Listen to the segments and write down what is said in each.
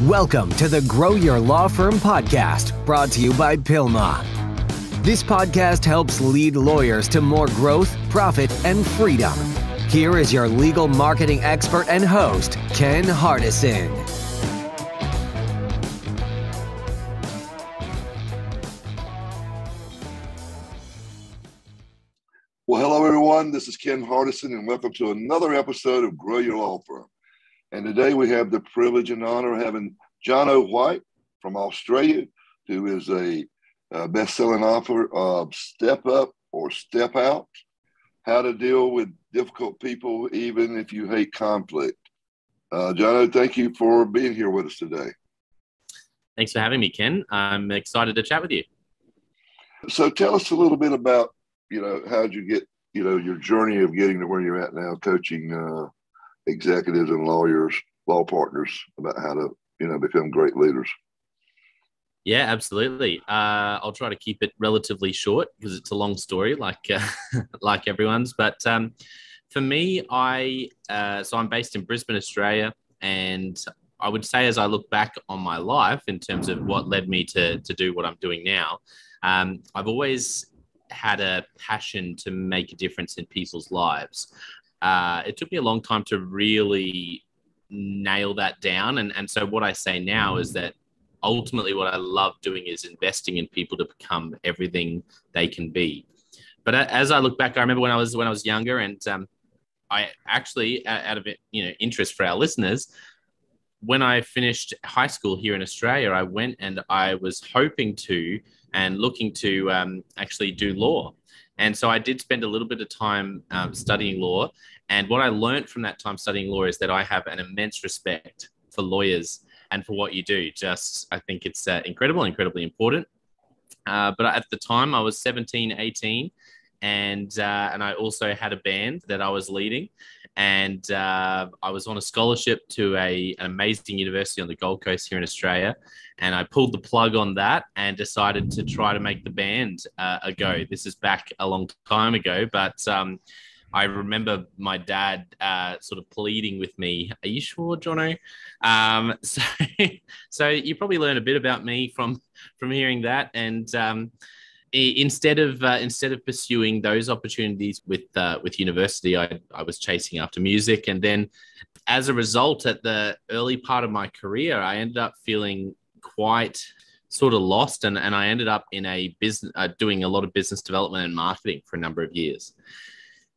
Welcome to the Grow Your Law Firm podcast, brought to you by Pilma. This podcast helps lead lawyers to more growth, profit, and freedom. Here is your legal marketing expert and host, Ken Hardison. Well, hello, everyone. This is Ken Hardison, and welcome to another episode of Grow Your Law Firm. And today we have the privilege and honor of having Jonno White from Australia, who is a best-selling author of Step Up or Step Out, How to Deal with Difficult People Even If You Hate Conflict. Jonno, thank you for being here with us today. Thanks for having me, Ken. I'm excited to chat with you. So tell us a little bit about, how'd you get, your journey of getting to where you're at now, coaching executives and lawyers, law partners about how to, become great leaders. Yeah, absolutely. I'll try to keep it relatively short because it's a long story, like everyone's. But for me, I'm based in Brisbane, Australia, and I would say as I look back on my life in terms of what led me to do what I'm doing now, I've always had a passion to make a difference in people's lives. It took me a long time to really nail that down. And so what I say now is that ultimately what I love doing is investing in people to become everything they can be. But as I look back, I remember when I was younger, and I actually, out of interest for our listeners, when I finished high school here in Australia, I went and I was hoping to and looking to actually do law. And so I did spend a little bit of time studying law. And what I learned from that time studying law is that I have an immense respect for lawyers and for what you do. I think it's incredibly important. But at the time I was 17, 18, and I also had a band that I was leading. And I was on a scholarship to an amazing university on the Gold Coast here in Australia. And I pulled the plug on that and decided to try to make the band a go. This is back a long time ago, but I remember my dad sort of pleading with me, "Are you sure, Jonno?" So you probably learn a bit about me from hearing that. And instead of pursuing those opportunities with university, I was chasing after music. And then as a result, at the early part of my career, I ended up feeling quite sort of lost. And I ended up in a business, doing a lot of business development and marketing for a number of years.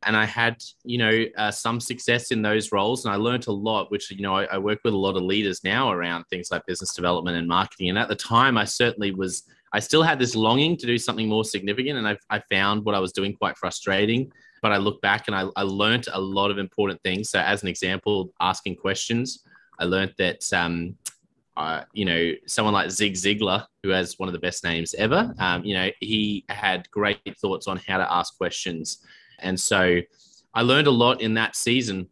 And I had, some success in those roles, and I learned a lot, which, I work with a lot of leaders now around things like business development and marketing. And at the time, I still had this longing to do something more significant. And I found what I was doing quite frustrating. But I look back and I learned a lot of important things. So as an example, asking questions, I learned that, someone like Zig Ziglar, who has one of the best names ever, he had great thoughts on how to ask questions. And so I learned a lot in that season,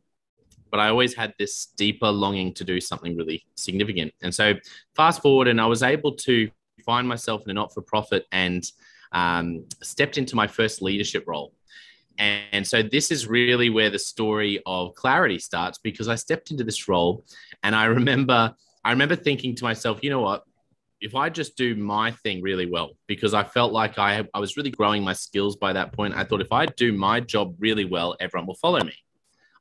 but I always had this deeper longing to do something really significant. And so fast forward, and I was able to find myself in a not-for-profit and stepped into my first leadership role. And so this is really where the story of clarity starts, because I stepped into this role and I remember thinking to myself, you know what? If I just do my thing really well, because I felt like I was really growing my skills by that point. I thought if I do my job really well, everyone will follow me.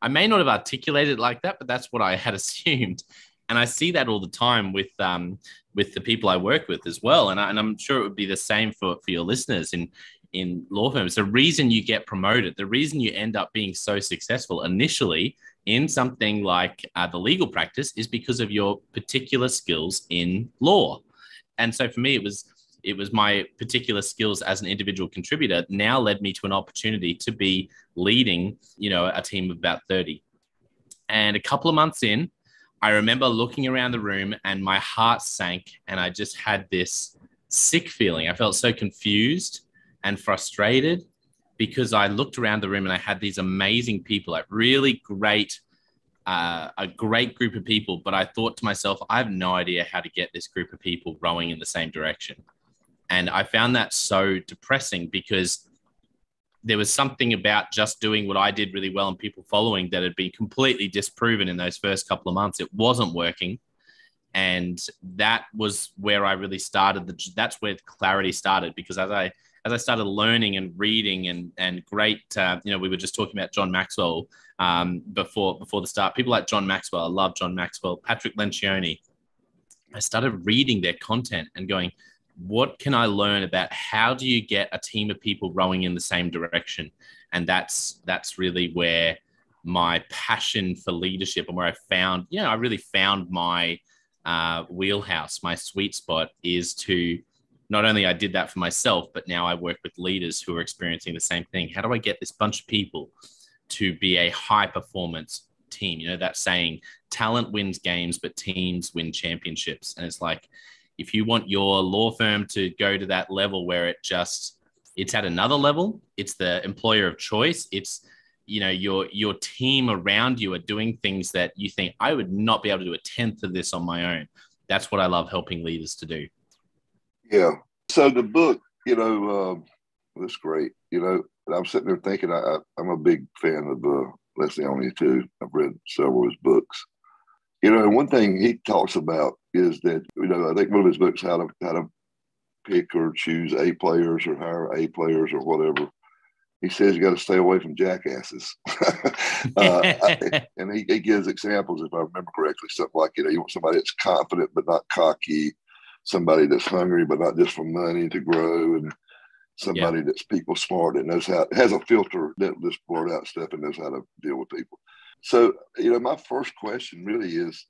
I may not have articulated it like that, but that's what I had assumed. And I see that all the time with the people I work with as well. And I'm sure it would be the same for your listeners in law firms. The reason you get promoted, the reason you end up being so successful initially in something like the legal practice is because of your particular skills in law. And so for me, it was my particular skills as an individual contributor now led me to an opportunity to be leading, a team of about 30. And a couple of months in, I remember looking around the room and my heart sank, and I just had this sick feeling. I felt so confused and frustrated because I looked around the room and I had these amazing people, like really great, a great group of people. But I thought to myself, I have no idea how to get this group of people rowing in the same direction. And I found that so depressing because there was something about just doing what I did really well and people following that had been completely disproven in those first couple of months. It wasn't working. And that was where I really started. That's where clarity started, because as I started learning and reading and great, we were just talking about John Maxwell before the start. People like John Maxwell, I love John Maxwell, Patrick Lencioni. I started reading their content and going, what can I learn about how do you get a team of people rowing in the same direction? And that's really where my passion for leadership and where I really found my wheelhouse, my sweet spot, is to not only I did that for myself, but now I work with leaders who are experiencing the same thing. How do I get this bunch of people to be a high performance team? You know, that saying, talent wins games, but teams win championships. And it's like, if you want your law firm to go to that level where it's at another level, it's the employer of choice. It's, your team around you are doing things that you think, I would not be able to do a tenth of this on my own. That's what I love helping leaders to do. Yeah. So the book, that's great. And I'm sitting there thinking, I'm a big fan of Leslie Only too. I've read several of his books. And one thing he talks about is that, I think one of his books, how to pick or choose A players or hire A players or whatever. He says you got to stay away from jackasses. And he gives examples, if I remember correctly, something like, you want somebody that's confident but not cocky, somebody that's hungry but not just for money to grow, and somebody that's people smart, that knows has a filter, that just blurt out stuff and knows how to deal with people. So, my first question really is,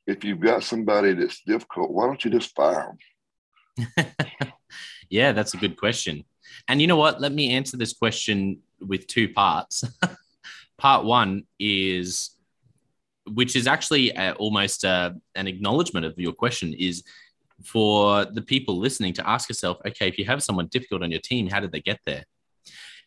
if you've got somebody that's difficult, why don't you just fire them? Yeah, that's a good question. And you know what? Let me answer this question with two parts. Part one is, which is actually almost an acknowledgement of your question, is for the people listening to ask yourself, okay, if you have someone difficult on your team, how did they get there?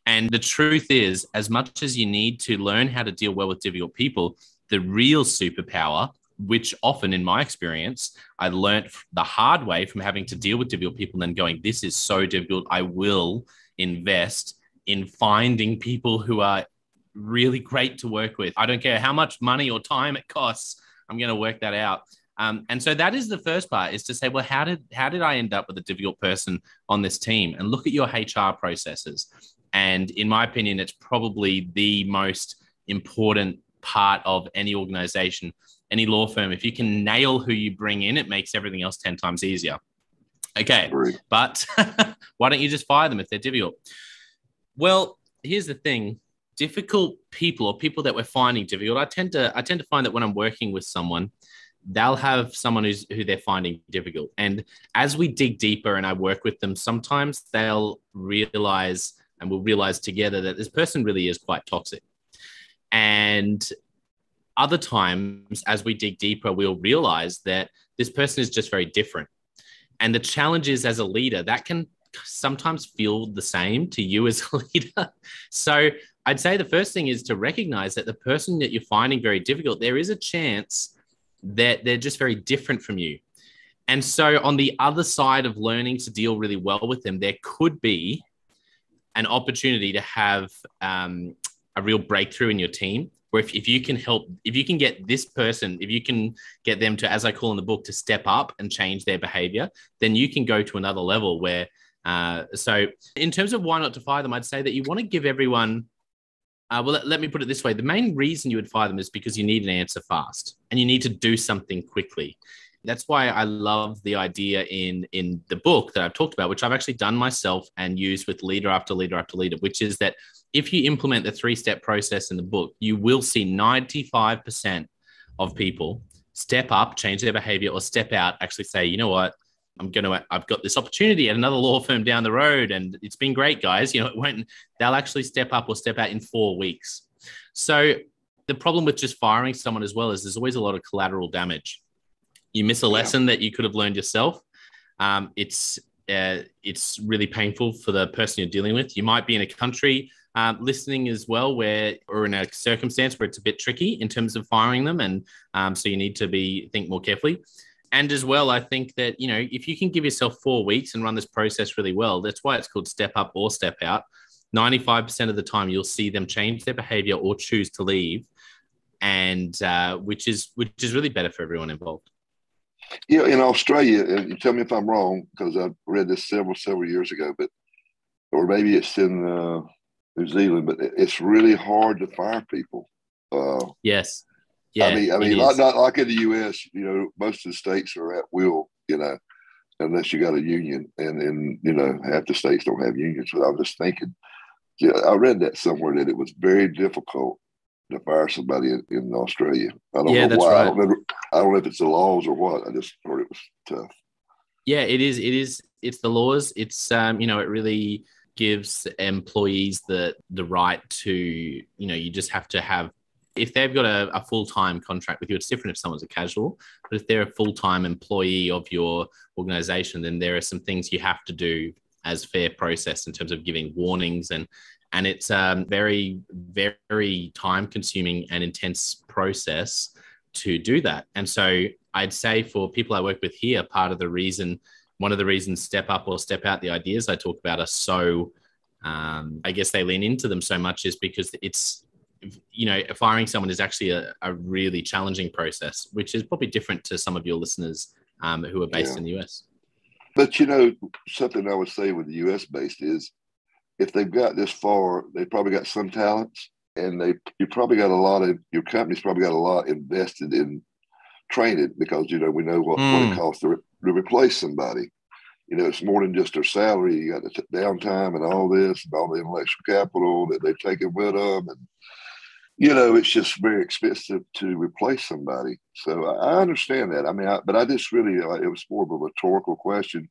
And the truth is, as much as you need to learn how to deal well with difficult people, the real superpower, which often in my experience, I learned the hard way from having to deal with difficult people and then going, this is so difficult, I will invest in finding people who are really great to work with. I don't care how much money or time it costs, I'm going to work that out. And so that is the first part, is to say, well, how did I end up with a difficult person on this team? And look at your HR processes. And in my opinion, it's probably the most important part of any organization, any law firm. If you can nail who you bring in, it makes everything else 10 times easier. Okay, but why don't you just fire them if they're difficult? Well, here's the thing. Difficult people, or people that we're finding difficult, I tend to find that when I'm working with someone, they'll have someone who they're finding difficult. And as we dig deeper and I work with them, sometimes they'll realize, and we'll realize together, that this person really is quite toxic. And other times, as we dig deeper, we'll realize that this person is just very different. And the challenge is, as a leader, that can sometimes feel the same to you as a leader. So I'd say the first thing is to recognize that the person that you're finding very difficult, there is a chance that they're just very different from you. And so on the other side of learning to deal really well with them, there could be an opportunity to have a real breakthrough in your team, where if you can get this person, if you can get them to, as I call in the book, to step up and change their behavior, then you can go to another level where, so in terms of why not to fire them, I'd say that you want to give everyone, let me put it this way. The main reason you would fire them is because you need an answer fast and you need to do something quickly. That's why I love the idea in the book that I've talked about, which I've actually done myself and used with leader after leader after leader, which is that if you implement the 3-step process in the book, you will see 95% of people step up, change their behavior, or step out, actually say, you know what, I've got this opportunity at another law firm down the road, and it's been great, guys. They'll actually step up or step out in 4 weeks. So the problem with just firing someone as well is there's always a lot of collateral damage. You miss a lesson that you could have learned yourself. It's really painful for the person you're dealing with. You might be in a country listening as well, or in a circumstance where it's a bit tricky in terms of firing them, and so you need to think more carefully. And as well, I think that if you can give yourself 4 weeks and run this process really well, that's why it's called step up or step out. 95% of the time, you'll see them change their behavior or choose to leave, and which is really better for everyone involved. Yeah, in Australia, and you tell me if I'm wrong, because I read this several years ago, but or maybe it's in New Zealand, but it's really hard to fire people. Yes. Yeah, I it mean, is. not like in the U.S. You know, most of the states are at will. You know, unless you got a union, and you know, half the states don't have unions. So I'm just thinking, yeah, I read that somewhere that it was very difficult to fire somebody in Australia. I don't Yeah, know that's why. right. I don't know if it's the laws or what. I just heard it was tough. Yeah, it is. It is. It's the laws. It's you know, it really gives employees the right to, you know, you just have to have, if they've got a full-time contract with you, it's different if someone's a casual, but if they're a full-time employee of your organization, then there are some things you have to do as fair process in terms of giving warnings, and it's a very, very time consuming and intense process to do that. And so I'd say for people I work with here, one of the reasons step up or step out, the ideas I talk about are so, I guess they lean into them so much, is because it's, you know, firing someone is actually a really challenging process, which is probably different to some of your listeners who are based in the US. But, you know, something I would say with the US based is if they've got this far, they probably got some talents, and you probably got your company's probably got a lot invested in training, because, you know, we know what it costs to replace somebody. You know, it's more than just their salary. You got the downtime and all this and all the intellectual capital that they've taken with them. And, you know, it's just very expensive to replace somebody. So I understand that. I mean, but I just really, it was more of a rhetorical question,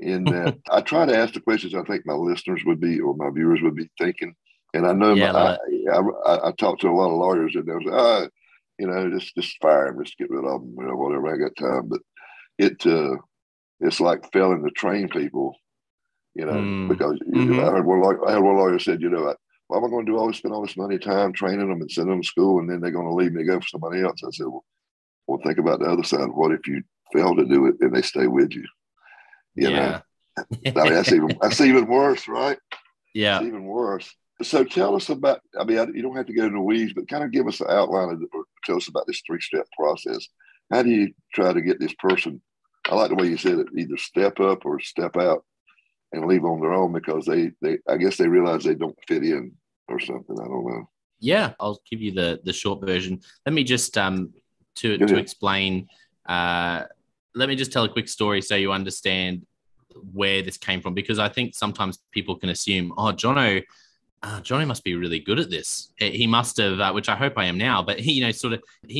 in that I try to ask the questions I think my listeners would be, or my viewers would be thinking. And I know I talk to a lot of lawyers, and they'll say, you know, just fire them, just get rid of them, you know, whatever, I got time. But it's like failing to train people, you know, because I had one lawyer said, you know, why am I going to spend all this money, time training them and sending them to school, and then they're going to leave me to go for somebody else? I said, well, think about the other side. What if you fail to do it and they stay with you? You know, I mean, that's even worse, right? Yeah, it's even worse. So tell us about, I mean, you don't have to go into the weeds, but kind of give us an outline or tell us about this 3-step process. How do you try to get this person? I like the way you said it, either step up or step out and leave on their own, because I guess they realize they don't fit in or something. I don't know. Yeah, I'll give you the short version. Let me just to explain. Let me just tell a quick story so you understand where this came from, because I think sometimes people can assume, oh, Jonno must be really good at this. He must have, which I hope I am now, but he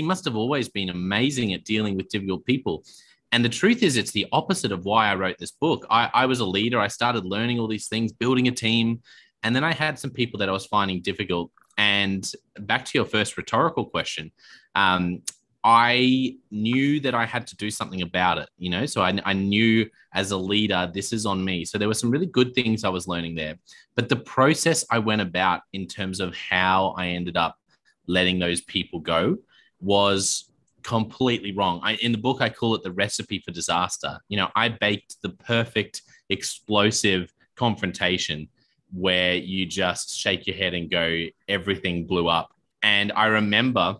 must have always been amazing at dealing with difficult people. And the truth is, it's the opposite of why I wrote this book. I was a leader. I started learning all these things, building a team. And then I had some people that I was finding difficult. And back to your first rhetorical question, I knew that I had to do something about it, you know? So I knew as a leader, this is on me. So there were some really good things I was learning there. But the process I went about in terms of how I ended up letting those people go was completely wrong. In the book, I call it the recipe for disaster. You know, I baked the perfect explosive confrontation where you just shake your head and go, everything blew up. And I remember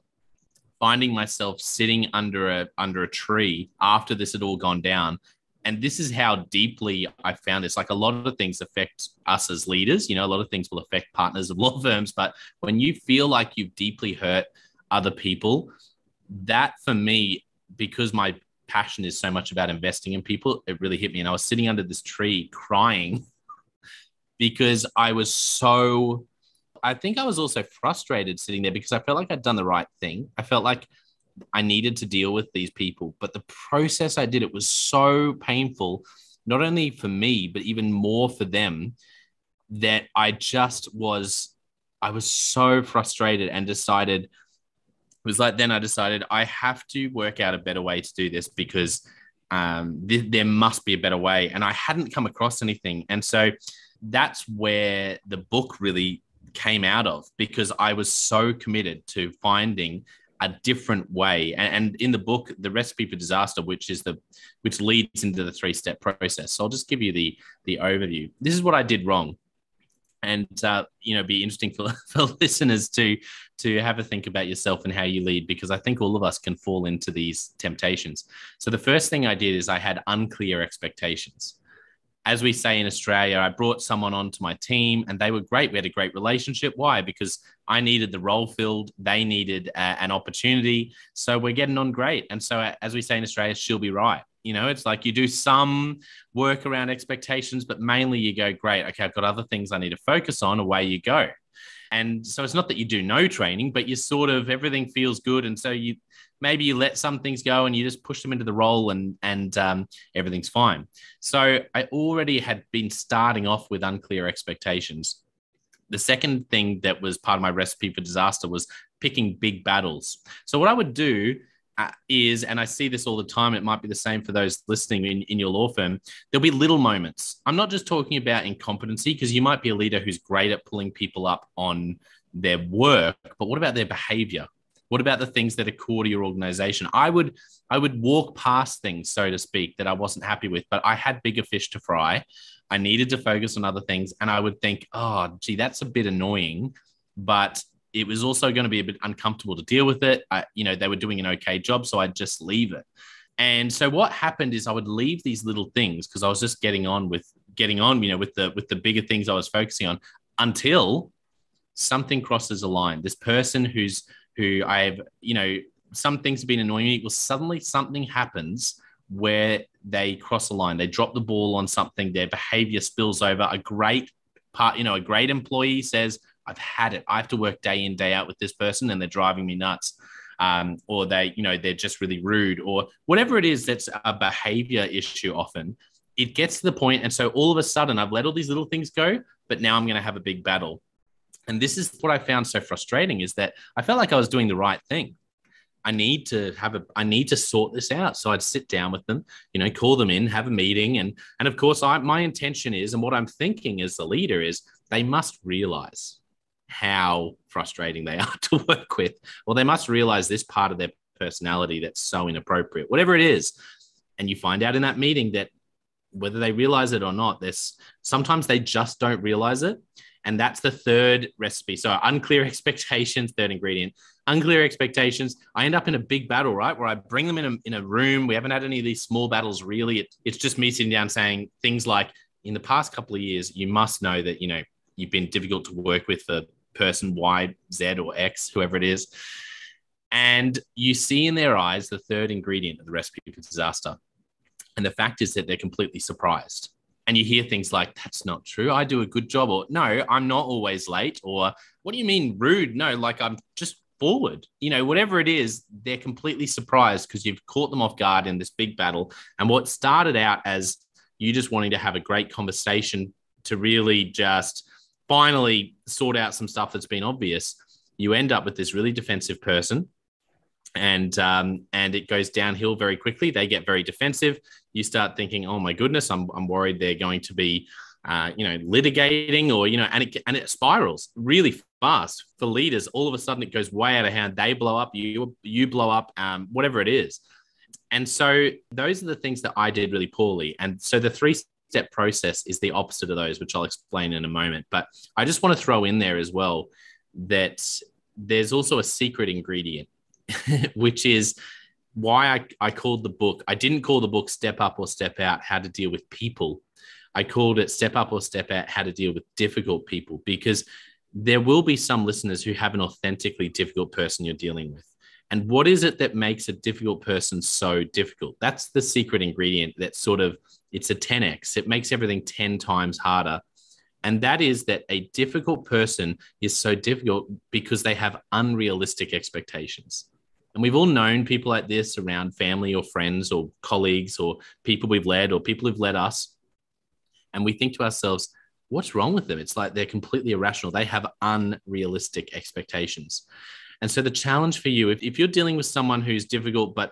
finding myself sitting under a tree after this had all gone down. And this is how deeply I found this. Like, a lot of things affect us as leaders. You know, a lot of things will affect partners of law firms. But when you feel like you've deeply hurt other people, that for me, because my passion is so much about investing in people, it really hit me. And I was sitting under this tree crying because I think I was also frustrated sitting there, because I felt like I'd done the right thing. I felt like I needed to deal with these people, but the process I did, it was so painful, not only for me, but even more for them, that I was so frustrated and decided, I decided I have to work out a better way to do this, because there must be a better way. And I hadn't come across anything. And so that's where the book really came out of, because I was so committed to finding a different way. And in the book, the recipe for disaster, which leads into the 3-step process. So I'll just give you the overview. This is what I did wrong. And be interesting for listeners to have a think about yourself and how you lead, because I think all of us can fall into these temptations. So the first thing I did is I had unclear expectations. As we say in Australia, I brought someone onto my team and they were great. We had a great relationship. Why? Because I needed the role filled. They needed an opportunity. So we're getting on great. And so as we say in Australia, she'll be right. It's like you do some work around expectations, but mainly you go, great, okay, I've got other things I need to focus on, away you go. And so it's not that you do no training, but you sort of, everything feels good. And so maybe you let some things go and you just push them into the role and everything's fine. So I already had been starting off with unclear expectations. The second thing that was part of my recipe for disaster was picking big battles. So what I would do is, and I see this all the time, it might be the same for those listening in your law firm, there'll be little moments. I'm not just talking about incompetency, because you might be a leader who's great at pulling people up on their work, but what about their behavior? What about the things that are core to your organization? I would walk past things, so to speak, that I wasn't happy with, but I had bigger fish to fry. I needed to focus on other things. And I would think, oh, gee, that's a bit annoying, but it was also going to be a bit uncomfortable to deal with it. They were doing an okay job, so I'd just leave it. And so what happened is I would leave these little things because I was just getting on with the bigger things I was focusing on, until something crosses a line. This person who I've, some things have been annoying me. Well, suddenly something happens where they cross a line. They drop the ball on something. Their behavior spills over. A great employee says, I've had it. I have to work day in, day out with this person and they're driving me nuts. Or they're just really rude, or whatever it is that's a behavior issue. Often it gets to the point. And so all of a sudden I've let all these little things go, but now I'm going to have a big battle. And this is what I found so frustrating, is that I felt like I was doing the right thing. I need to sort this out. So I'd sit down with them, call them in, have a meeting. And of course my intention is, and what I'm thinking as the leader is, they must realize how frustrating they are to work with, or they must realize this part of their personality that's so inappropriate, whatever it is. And you find out in that meeting that whether they realize it or not, sometimes they just don't realize it. And that's the third recipe. So unclear expectations, third ingredient, unclear expectations. I end up in a big battle, right? Where I bring them in a room. We haven't had any of these small battles really. It's just me sitting down saying things like, in the past couple of years, you must know that, you've been difficult to work with for person Y, Z, or X, whoever it is. And you see in their eyes the third ingredient of the recipe for disaster. And the fact is that they're completely surprised. And you hear things like, that's not true, I do a good job. Or no, I'm not always late. Or what do you mean rude? No, like I'm just forward. Whatever it is, they're completely surprised because you've caught them off guard in this big battle. And what started out as you just wanting to have a great conversation to really just finally sort out some stuff that's been obvious, you end up with this really defensive person, and it goes downhill very quickly. They get very defensive. You start thinking, oh my goodness, I'm worried they're going to be, litigating, or, and it spirals really fast for leaders. All of a sudden it goes way out of hand. They blow up, you blow up, whatever it is. And so those are the things that I did really poorly. And so the three-step process is the opposite of those, which I'll explain in a moment. But I just want to throw in there as well that there's also a secret ingredient, which is why I called the book. I didn't call the book Step Up or Step Out, How to Deal with People. I called it Step Up or Step Out, How to Deal with Difficult People, because there will be some listeners who have an authentically difficult person you're dealing with. And what is it that makes a difficult person so difficult? That's the secret ingredient. That sort of, it's a 10x. It makes everything 10 times harder. And that is that a difficult person is so difficult because they have unrealistic expectations. And we've all known people like this around family or friends or colleagues or people we've led or people who've led us. And we think to ourselves, what's wrong with them? It's like they're completely irrational. They have unrealistic expectations. And so the challenge for you, if you're dealing with someone who's difficult, but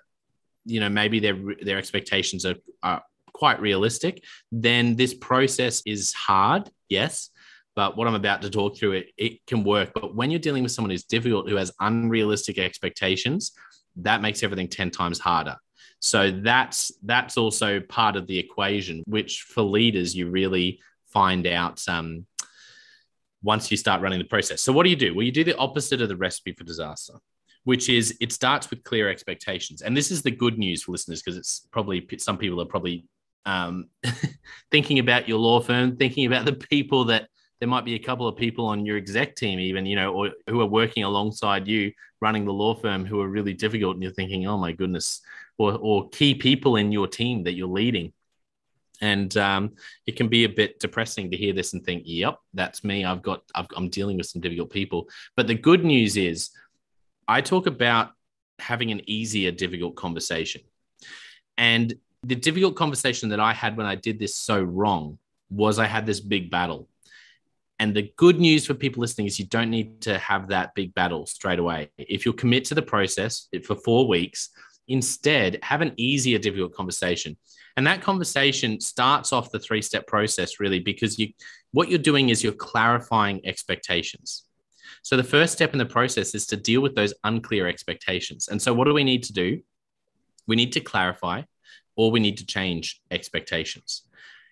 maybe their expectations are quite realistic, then this process is hard, yes. But what I'm about to talk through, it can work. But when you're dealing with someone who's difficult, who has unrealistic expectations, that makes everything 10 times harder. So that's also part of the equation, which for leaders, you really find out once you start running the process. So what do you do? Well, you do the opposite of the recipe for disaster, which is it starts with clear expectations. And this is the good news for listeners, because it's probably some people are probably thinking about your law firm, thinking about the people that there might be a couple of people on your exec team even, or who are working alongside you running the law firm who are really difficult. And you're thinking, oh my goodness, or key people in your team that you're leading. And it can be a bit depressing to hear this and think, yep, that's me. I'm dealing with some difficult people. But the good news is I talk about having an easier, difficult conversation. And the difficult conversation that I had when I did this so wrong was I had this big battle. And the good news for people listening is you don't need to have that big battle straight away. If you'll commit to the process for 4 weeks, instead have an easier, difficult conversation. And that conversation starts off the 3-step process, really, because what you're doing is you're clarifying expectations. So the first step in the process is to deal with those unclear expectations. And so what do we need to do? We need to clarify, or we need to change expectations.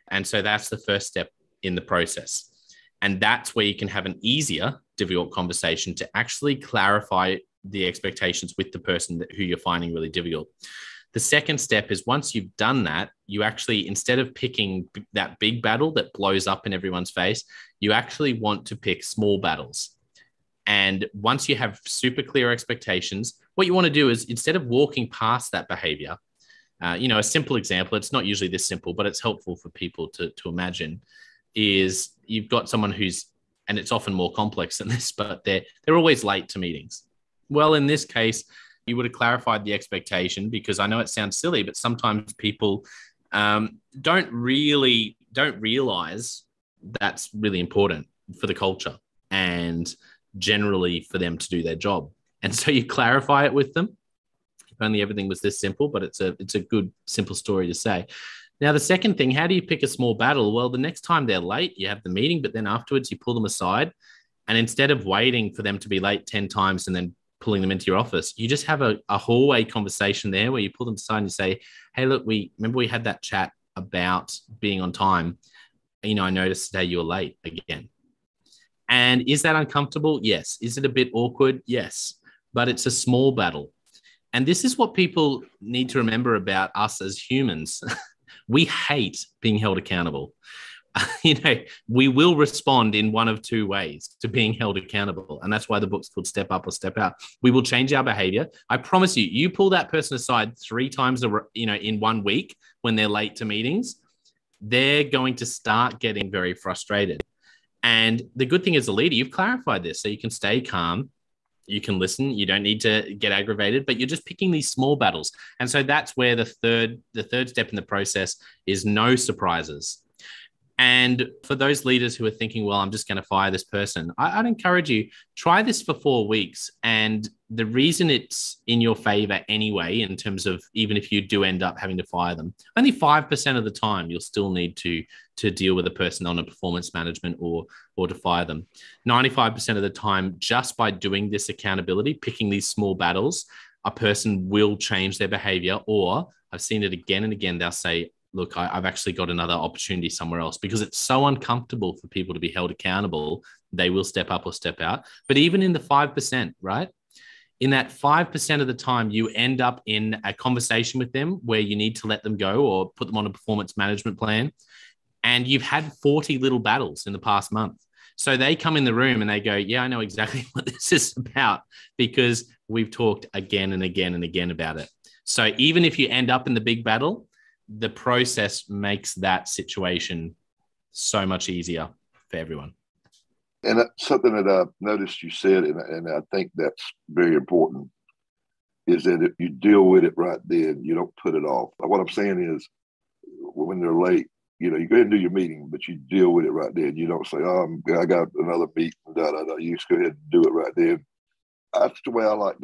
And so that's the first step in the process. And that's where you can have an easier, difficult conversation to actually clarify the expectations with the person who you're finding really difficult. The second step is once you've done that, you actually, instead of picking that big battle that blows up in everyone's face, you actually want to pick small battles. And once you have super clear expectations, what you want to do is, instead of walking past that behavior, a simple example, it's not usually this simple, but it's helpful for people to imagine, is you've got someone who's, and it's often more complex than this, but they're always late to meetings. Well, in this case, you would have clarified the expectation, because I know it sounds silly, but sometimes people don't realize that's really important for the culture and generally for them to do their job. And so you clarify it with them. If only everything was this simple, but it's a good, simple story to say. Now, the second thing, how do you pick a small battle? Well, the next time they're late, you have the meeting, but then afterwards you pull them aside. And instead of waiting for them to be late 10 times and then pulling them into your office, you just have a hallway conversation there where you pull them aside and you say, hey, look, remember we had that chat about being on time. I noticed today you were late again. And is that uncomfortable? Yes. Is it a bit awkward? Yes. But it's a small battle. And this is what people need to remember about us as humans. We hate being held accountable. We will respond in one of 2 ways to being held accountable. And that's why the book's called Step Up or Step Out. We will change our behavior. I promise you pull that person aside 3 times, in 1 week when they're late to meetings, they're going to start getting very frustrated. And the good thing as a leader, you've clarified this, so you can stay calm. You can listen. You don't need to get aggravated, but you're just picking these small battles. And so that's where the third step in the process is no surprises. And for those leaders who are thinking, well, I'm just going to fire this person, I'd encourage you, try this for 4 weeks. And the reason it's in your favor anyway, in terms of even if you do end up having to fire them, only 5% of the time you'll still need to deal with a person on a performance management or to fire them. 95% of the time, just by doing this accountability, picking these small battles, a person will change their behavior. Or I've seen it again and again, they'll say, look, I've actually got another opportunity somewhere else, because it's so uncomfortable for people to be held accountable. They will step up or step out. But even in the 5%, right? In that 5% of the time, you end up in a conversation with them where you need to let them go or put them on a performance management plan. And you've had 40 little battles in the past month. So they come in the room and they go, yeah, I know exactly what this is about, because we've talked again and again and again about it. So even if you end up in the big battle, the process makes that situation so much easier for everyone. And something that I've noticed you said, and I think that's very important, is that if you deal with it right then, you don't put it off. What I'm saying is, when they're late, you go ahead and do your meeting, but you deal with it right then. You don't say, oh, I got another meeting, You just go ahead and do it right then. That's the way I like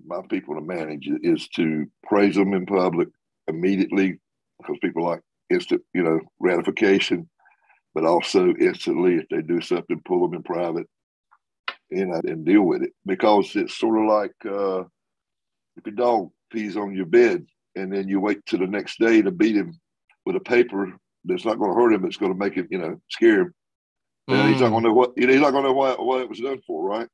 my people to manage, is to praise them in public immediately, because people like instant, gratification, but also instantly, if they do something, pull them in private, and deal with it. Because it's sort of like if your dog pees on your bed and then you wait till the next day to beat him with a paper that's not going to hurt him, it's going to make him, scare him. And he's not going to know he's not going to know what it was done for, right?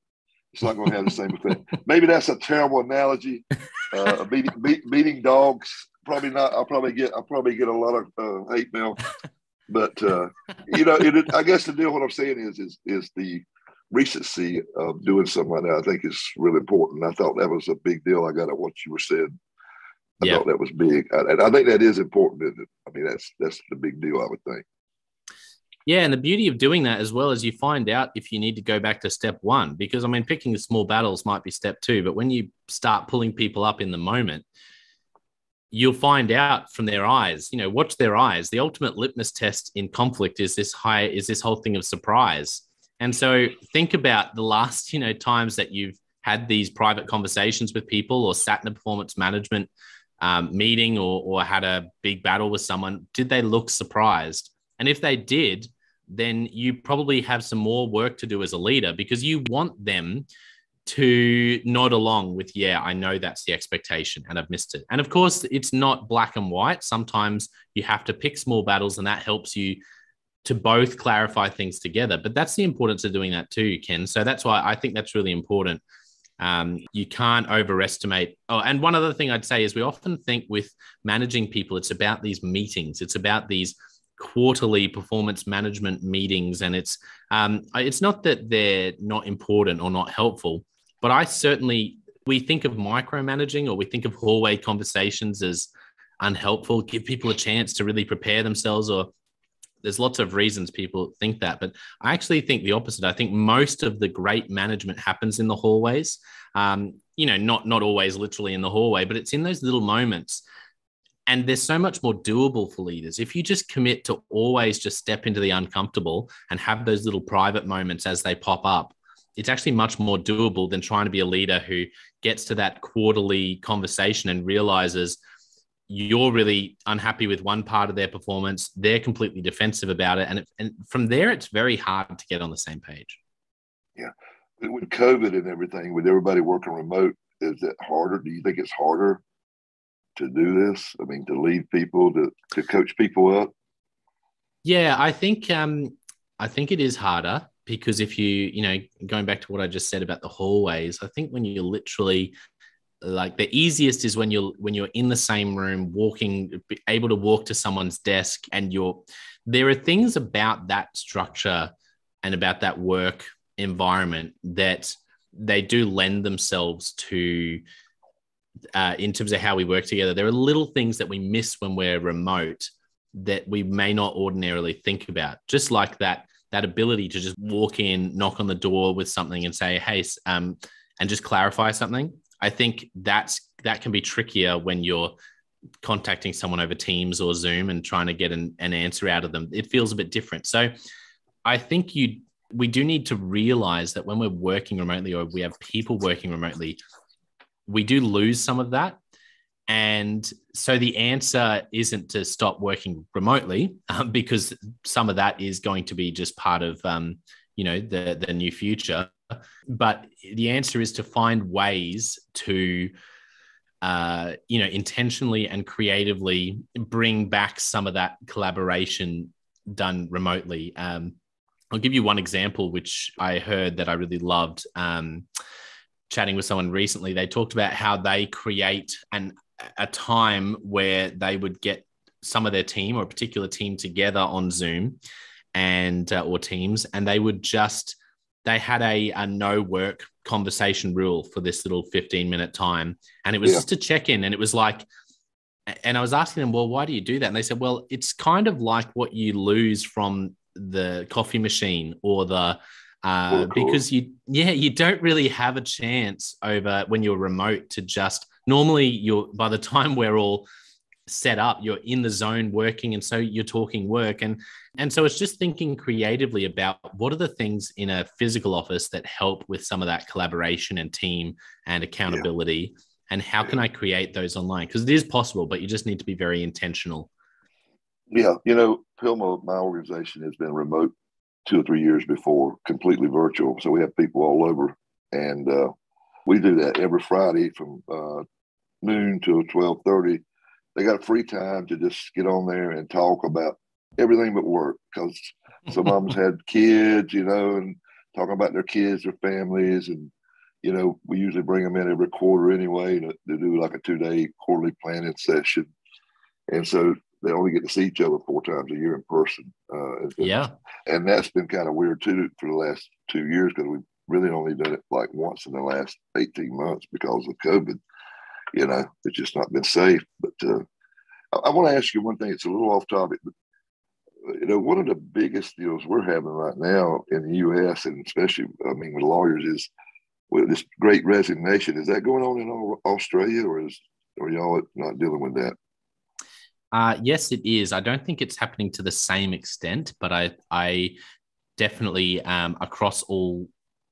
It's not going to have the same effect. Maybe that's a terrible analogy. Beating dogs, probably not. I'll probably get a lot of hate mail. But I guess the deal. What I'm saying is the recency of doing something like that. I think is really important. I thought that was a big deal. I got at what you were saying. I thought that was big, and I think that is important. Isn't it? I mean, that's the big deal. I would think. Yeah, and the beauty of doing that as well is you find out if you need to go back to step one, because I mean, picking the small battles might be step two, but when you start pulling people up in the moment, you'll find out from their eyes. Watch their eyes. The ultimate litmus test in conflict is this whole thing of surprise. And so think about the last, times that you've had these private conversations with people or sat in a performance management meeting or had a big battle with someone. Did they look surprised? And if they did, then you probably have some more work to do as a leader, because you want them to nod along with, yeah, I know that's the expectation and I've missed it. And of course, it's not black and white. Sometimes you have to pick small battles, and that helps you to both clarify things together. But that's the importance of doing that too, Ken. So that's why I think that's really important. You can't overestimate. Oh, and one other thing I'd say is we often think with managing people, it's about these meetings. It's about these quarterly performance management meetings. And it's not that they're not important or not helpful, but we think of micromanaging, or we think of hallway conversations as unhelpful, give people a chance to really prepare themselves, or there's lots of reasons people think that, but I actually think the opposite. I think most of the great management happens in the hallways. Not always literally in the hallway, but it's in those little moments. And there's so much more doable for leaders. If you just commit to always just step into the uncomfortable and have those little private moments as they pop up, it's actually much more doable than trying to be a leader who gets to that quarterly conversation and realizes you're really unhappy with one part of their performance. They're completely defensive about it. And from there, it's very hard to get on the same page. Yeah. With COVID and everything, with everybody working remote, is it harder? Do you think it's harder to do this? I mean, to lead people, to coach people up? Yeah, I think it is harder, because if going back to what I just said about the hallways, I think when you're literally the easiest is when you're in the same room, able to walk to someone's desk, and there are things about that structure and about that work environment that they do lend themselves to, in terms of how we work together. There are little things that we miss when we're remote that we may not ordinarily think about, just like that ability to just walk in, knock on the door with something and say, hey, and just clarify something. I think that can be trickier when you're contacting someone over Teams or Zoom and trying to get an answer out of them. It feels a bit different. So I think we do need to realize that when we're working remotely, or we have people working remotely, we do lose some of that. And so the answer isn't to stop working remotely, because some of that is going to be just part of, the new future. But the answer is to find ways to, intentionally and creatively bring back some of that collaboration done remotely. I'll give you one example, which I heard that I really loved. Chatting with someone recently, they talked about how they create a time where they would get some of their team or a particular team together on Zoom and or Teams, and they had a no work conversation rule for this little 15-minute time. And it was just to check in. And it was like, and I was asking them, well, why do you do that? And they said, well, it's kind of like what you lose from the coffee machine or the, because you don't really have a chance over when you're remote to just, normally by the time we're all set up, you're in the zone working. And so you're talking work. And so it's just thinking creatively about what are the things in a physical office that help with some of that collaboration and team and accountability, and how can I create those online? Because it is possible, but you just need to be very intentional. Yeah. PILMA, my organization, has been remote 2 or 3 years before, completely virtual. So we have people all over, and we do that every Friday from noon till 12:30. They got free time to just get on there and talk about everything but work, because some of them had kids, and talking about their kids, their families, and we usually bring them in every quarter anyway to do like a 2-day quarterly planning session, and so they only get to see each other 4 times a year in person. And that's been kind of weird too for the last 2 years, because we've really only done it like once in the last 18 months because of COVID. It's just not been safe. But I want to ask you one thing. It's a little off topic, but one of the biggest deals we're having right now in the U.S. and especially, with lawyers, is with this Great Resignation. Is that going on in Australia, or are y'all not dealing with that? Yes, it is. I don't think it's happening to the same extent, but I definitely across all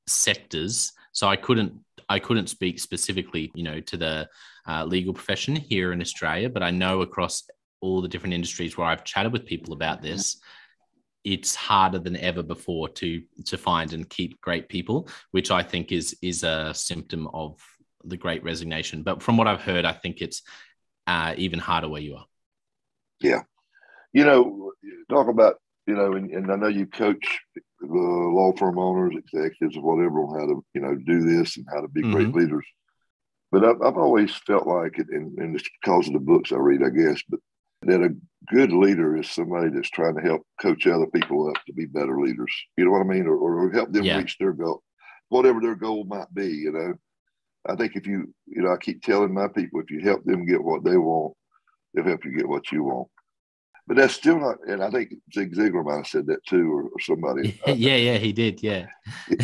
sectors. So I couldn't speak specifically, to the legal profession here in Australia, but I know across all the different industries where I've chatted with people about this, it's harder than ever before to find and keep great people, which I think is a symptom of the Great Resignation. But from what I've heard, I think it's even harder where you are. Yeah. Talk about, and I know you coach law firm owners, executives, or whatever, on how to, do this and how to be great leaders. But I've always felt like it, and it's because of the books I read, I guess, but that a good leader is somebody that's trying to help coach other people up to be better leaders. You know what I mean? Or help them reach their goal, whatever their goal might be. I think if you, I keep telling my people, if you help them get what they want, they'll help you get what you want. But that's still not, and I think Zig Ziglar might have said that too, or somebody. Yeah, he did, yeah.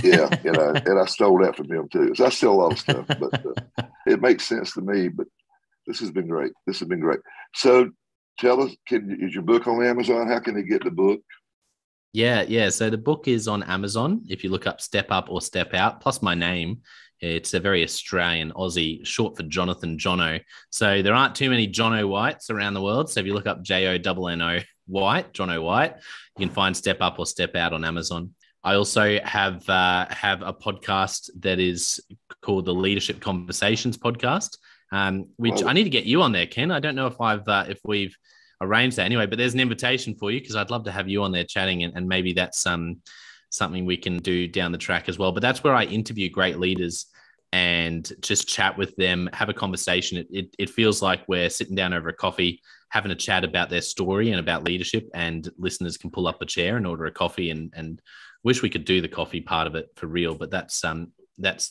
Yeah, and I stole that from him too. So I steal a lot of stuff, but it makes sense to me. But this has been great. So tell us, is your book on Amazon? How can they get the book? Yeah. So the book is on Amazon. If you look up Step Up or Step Out, plus my name, it's a very Australian, Aussie, short for Jonathan, Jonno. So there aren't too many Jonno Whites around the world. So if you look up Jonno White, Jonno White, you can find Step Up or Step Out on Amazon. I also have a podcast that is called the Leadership Conversations Podcast, which I need to get you on there, Ken. I don't know if we've arranged that anyway, but there's an invitation for you, because I'd love to have you on there chatting, and maybe that's something we can do down the track as well. But that's where I interview great leaders and just chat with them, have a conversation. It feels like we're sitting down over a coffee, having a chat about their story and about leadership, and listeners can pull up a chair and order a coffee, and wish we could do the coffee part of it for real, but that's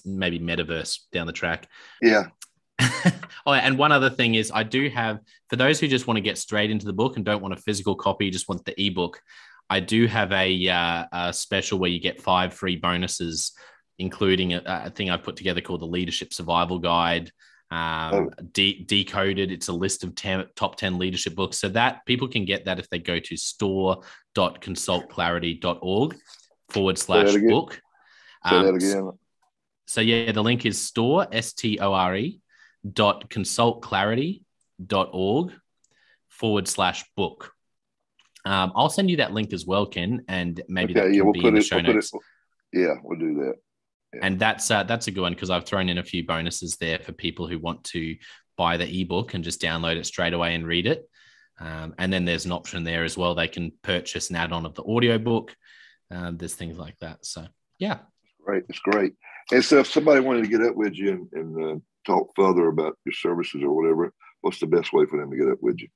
maybe metaverse down the track. Yeah. Oh, and one other thing is, I do have, for those who just want to get straight into the book and don't want a physical copy, just want the ebook, I do have a special where you get 5 free bonuses, including a thing I put together called the Leadership Survival Guide, Decoded. It's a list of top 10 leadership books. So that people can get that if they go to store.consultclarity.org/book. Say that again. So yeah, the link is store.consultclarity.org/book. I'll send you that link as well, Ken, and maybe that can be in the show notes. Yeah, we'll do that. Yeah. And that's a good one, because I've thrown in a few bonuses there for people who want to buy the ebook and just download it straight away and read it. And then there's an option there as well. They can purchase an add-on of the audiobook. There's things like that. So, yeah. It's great. And so if somebody wanted to get up with you and talk further about your services or whatever, what's the best way for them to get up with you?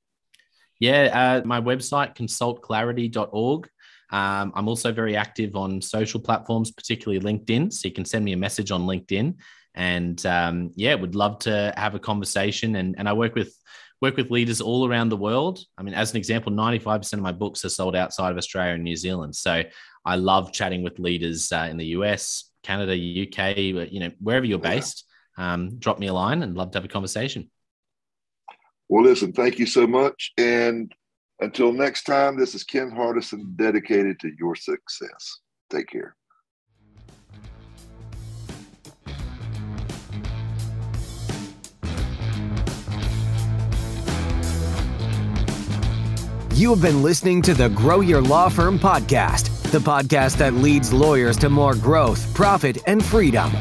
Yeah, my website, consultclarity.org. I'm also very active on social platforms, particularly LinkedIn. So you can send me a message on LinkedIn, and would love to have a conversation. And I work with leaders all around the world. I mean, as an example, 95% of my books are sold outside of Australia and New Zealand. So I love chatting with leaders in the US, Canada, UK, wherever you're based. Drop me a line and love to have a conversation. Well, listen, thank you so much. And until next time, this is Ken Hardison, dedicated to your success. Take care. You have been listening to the Grow Your Law Firm podcast, the podcast that leads lawyers to more growth, profit, and freedom.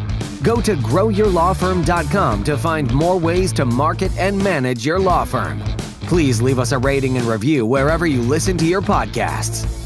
Go to growyourlawfirm.com to find more ways to market and manage your law firm. Please leave us a rating and review wherever you listen to your podcasts.